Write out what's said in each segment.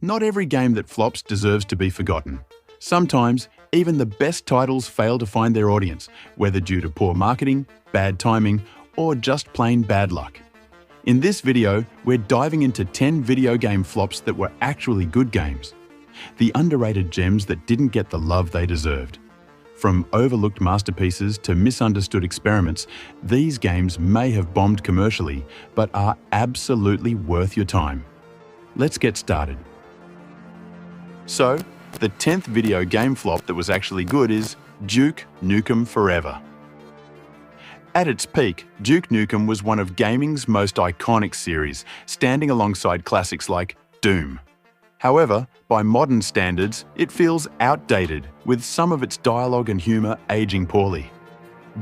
Not every game that flops deserves to be forgotten. Sometimes, even the best titles fail to find their audience, whether due to poor marketing, bad timing, or just plain bad luck. In this video, we're diving into 10 video game flops that were actually good games. The underrated gems that didn't get the love they deserved. From overlooked masterpieces to misunderstood experiments, these games may have bombed commercially, but are absolutely worth your time. Let's get started. So, the 10th video game flop that was actually good is Duke Nukem Forever. At its peak, Duke Nukem was one of gaming's most iconic series, standing alongside classics like Doom. However, by modern standards, it feels outdated, with some of its dialogue and humor aging poorly.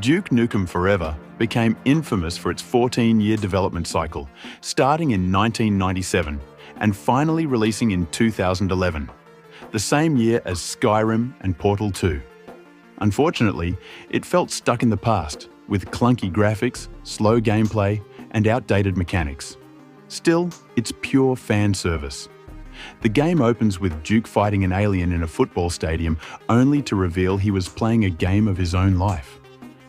Duke Nukem Forever became infamous for its 14-year development cycle, starting in 1997 and finally releasing in 2011, the same year as Skyrim and Portal 2. Unfortunately, it felt stuck in the past, with clunky graphics, slow gameplay, and outdated mechanics. Still, it's pure fan service. The game opens with Duke fighting an alien in a football stadium, only to reveal he was playing a game of his own life.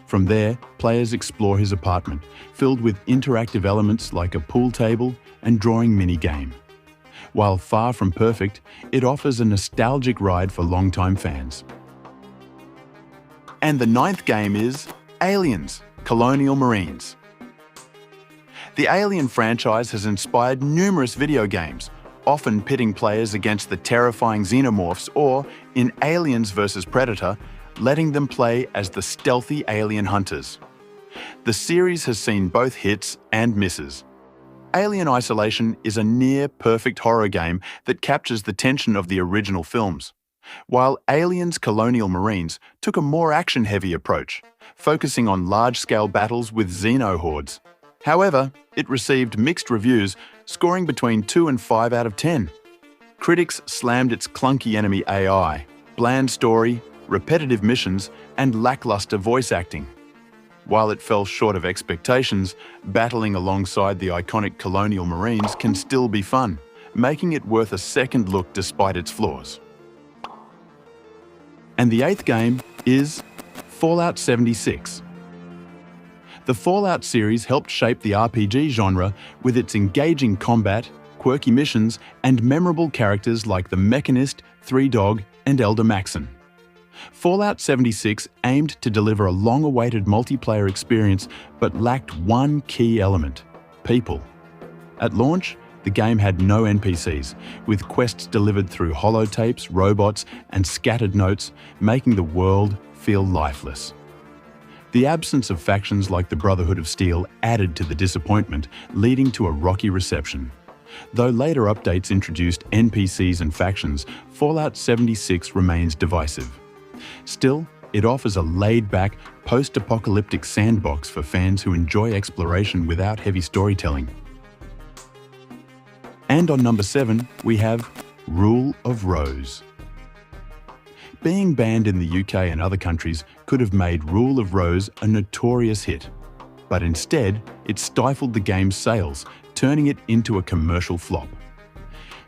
From there, players explore his apartment, filled with interactive elements like a pool table and drawing mini-game. While far from perfect, it offers a nostalgic ride for longtime fans. And the 9th game is Aliens, Colonial Marines. The Alien franchise has inspired numerous video games, often pitting players against the terrifying xenomorphs or, in Aliens vs Predator, letting them play as the stealthy alien hunters. The series has seen both hits and misses. Alien Isolation is a near-perfect horror game that captures the tension of the original films, while Aliens Colonial Marines took a more action-heavy approach, focusing on large-scale battles with xeno-hordes. However, it received mixed reviews, scoring between 2 and 5 out of 10. Critics slammed its clunky enemy AI, bland story, repetitive missions, and lackluster voice acting. While it fell short of expectations, battling alongside the iconic Colonial Marines can still be fun, making it worth a second look despite its flaws. And the 8th game is Fallout 76. The Fallout series helped shape the RPG genre with its engaging combat, quirky missions, and memorable characters like the Mechanist, Three Dog, and Elder Maxon. Fallout 76 aimed to deliver a long-awaited multiplayer experience but lacked one key element: people. At launch, the game had no NPCs, with quests delivered through holotapes, robots, and scattered notes, making the world feel lifeless. The absence of factions like the Brotherhood of Steel added to the disappointment, leading to a rocky reception. Though later updates introduced NPCs and factions, Fallout 76 remains divisive. Still, it offers a laid-back, post-apocalyptic sandbox for fans who enjoy exploration without heavy storytelling. And on number 7, we have Rule of Rose. Being banned in the UK and other countries could have made Rule of Rose a notorious hit, but instead, it stifled the game's sales, turning it into a commercial flop.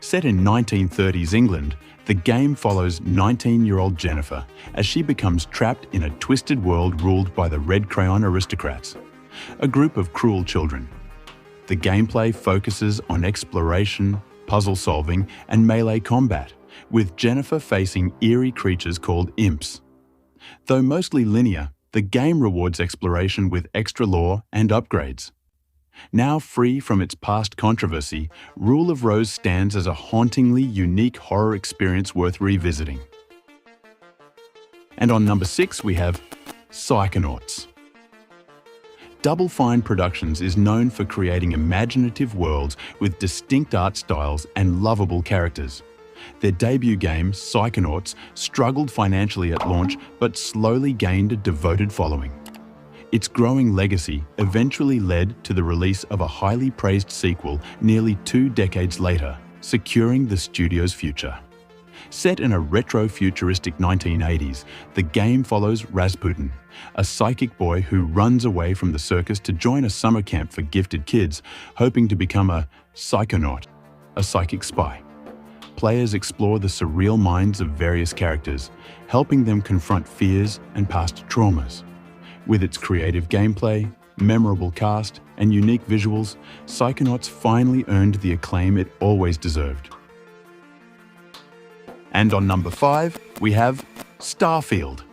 Set in 1930s England, the game follows 19-year-old Jennifer as she becomes trapped in a twisted world ruled by the Red Crayon Aristocrats, a group of cruel children. The gameplay focuses on exploration, puzzle solving, and melee combat, with Jennifer facing eerie creatures called imps. Though mostly linear, the game rewards exploration with extra lore and upgrades. Now free from its past controversy, Rule of Rose stands as a hauntingly unique horror experience worth revisiting. And on number 6 we have Psychonauts. Double Fine Productions is known for creating imaginative worlds with distinct art styles and lovable characters. Their debut game, Psychonauts, struggled financially at launch but slowly gained a devoted following. Its growing legacy eventually led to the release of a highly praised sequel nearly 2 decades later, securing the studio's future. Set in a retro-futuristic 1980s, the game follows Rasputin, a psychic boy who runs away from the circus to join a summer camp for gifted kids, hoping to become a psychonaut, a psychic spy. players explore the surreal minds of various characters, helping them confront fears and past traumas. With its creative gameplay, memorable cast, and unique visuals, Psychonauts finally earned the acclaim it always deserved. And on number 5, we have Starfield.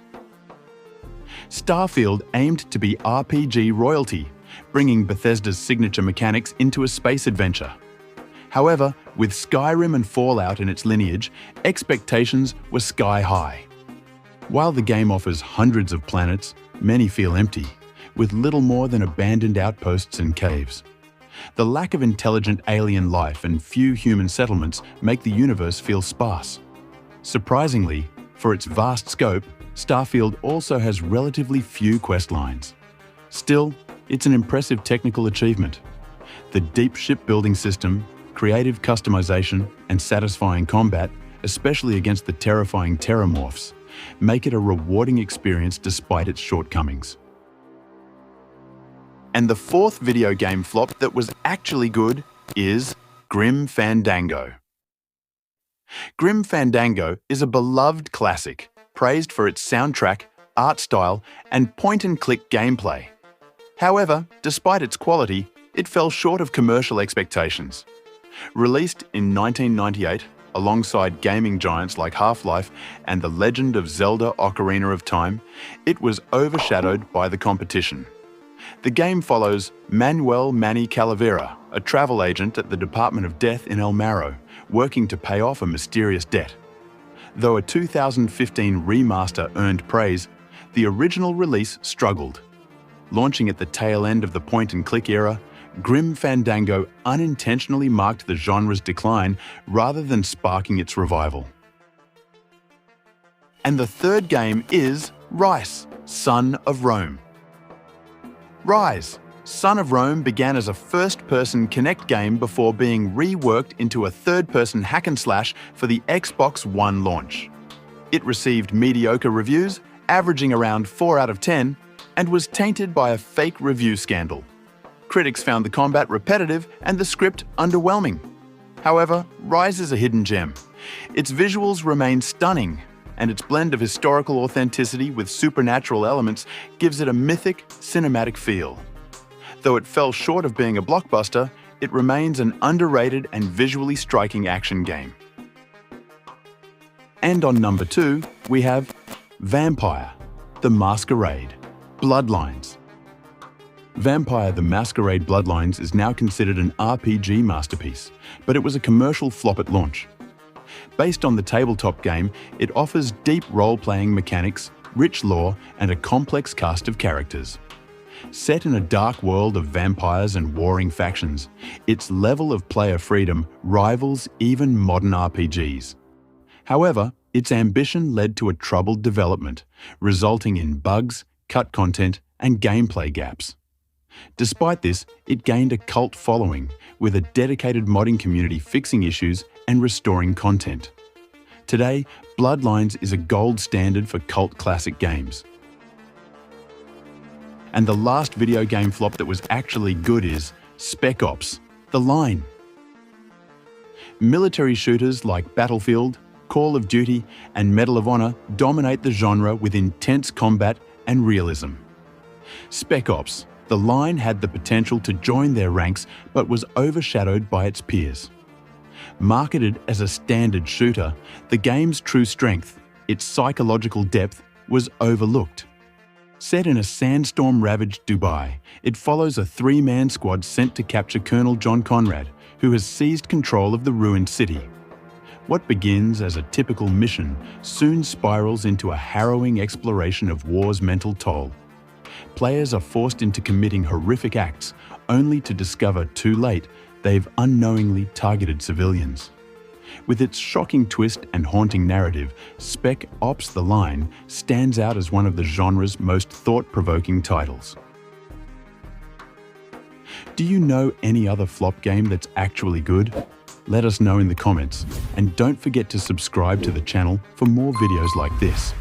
Starfield aimed to be RPG royalty, bringing Bethesda's signature mechanics into a space adventure. However, with Skyrim and Fallout in its lineage, expectations were sky high. While the game offers hundreds of planets, many feel empty, with little more than abandoned outposts and caves. The lack of intelligent alien life and few human settlements make the universe feel sparse. Surprisingly, for its vast scope, Starfield also has relatively few quest lines. Still, it's an impressive technical achievement. The deep shipbuilding system, creative customization, and satisfying combat, especially against the terrifying terramorphs, make it a rewarding experience despite its shortcomings. And the fourth video game flop that was actually good is Grim Fandango. Grim Fandango is a beloved classic, praised for its soundtrack, art style, and point-and-click gameplay. However, despite its quality, it fell short of commercial expectations. Released in 1998, alongside gaming giants like Half-Life and The Legend of Zelda: Ocarina of Time, it was overshadowed by the competition. The game follows Manuel Manny Calavera, a travel agent at the Department of Death in El Marrow, working to pay off a mysterious debt. Though a 2015 remaster earned praise, the original release struggled. Launching at the tail end of the point-and-click era, Grim Fandango unintentionally marked the genre's decline rather than sparking its revival. And the third game is Ryse, Son of Rome. Ryse, Son of Rome began as a first-person Kinect game before being reworked into a third-person hack-and-slash for the Xbox One launch. It received mediocre reviews, averaging around 4 out of 10, and was tainted by a fake review scandal. Critics found the combat repetitive and the script underwhelming. However, Ryse is a hidden gem. Its visuals remain stunning, and its blend of historical authenticity with supernatural elements gives it a mythic, cinematic feel. Though it fell short of being a blockbuster, it remains an underrated and visually striking action game. And on number 2, we have Vampire: The Masquerade, Bloodlines. Vampire: The Masquerade Bloodlines is now considered an RPG masterpiece, but it was a commercial flop at launch. Based on the tabletop game, it offers deep role-playing mechanics, rich lore, and a complex cast of characters. Set in a dark world of vampires and warring factions, its level of player freedom rivals even modern RPGs. However, its ambition led to a troubled development, resulting in bugs, cut content, and gameplay gaps. Despite this, it gained a cult following, with a dedicated modding community fixing issues and restoring content. Today, Bloodlines is a gold standard for cult classic games. And the last video game flop that was actually good is Spec Ops The Line. Military shooters like Battlefield, Call of Duty, and Medal of Honor dominate the genre with intense combat and realism. Spec Ops The Line had the potential to join their ranks but was overshadowed by its peers. Marketed as a standard shooter, the game's true strength, its psychological depth, was overlooked. Set in a sandstorm-ravaged Dubai, it follows a 3-man squad sent to capture Colonel John Conrad, who has seized control of the ruined city. What begins as a typical mission soon spirals into a harrowing exploration of war's mental toll. Players are forced into committing horrific acts, only to discover too late they've unknowingly targeted civilians. With its shocking twist and haunting narrative, Spec Ops The Line stands out as one of the genre's most thought-provoking titles. Do you know any other flop game that's actually good? Let us know in the comments, and don't forget to subscribe to the channel for more videos like this.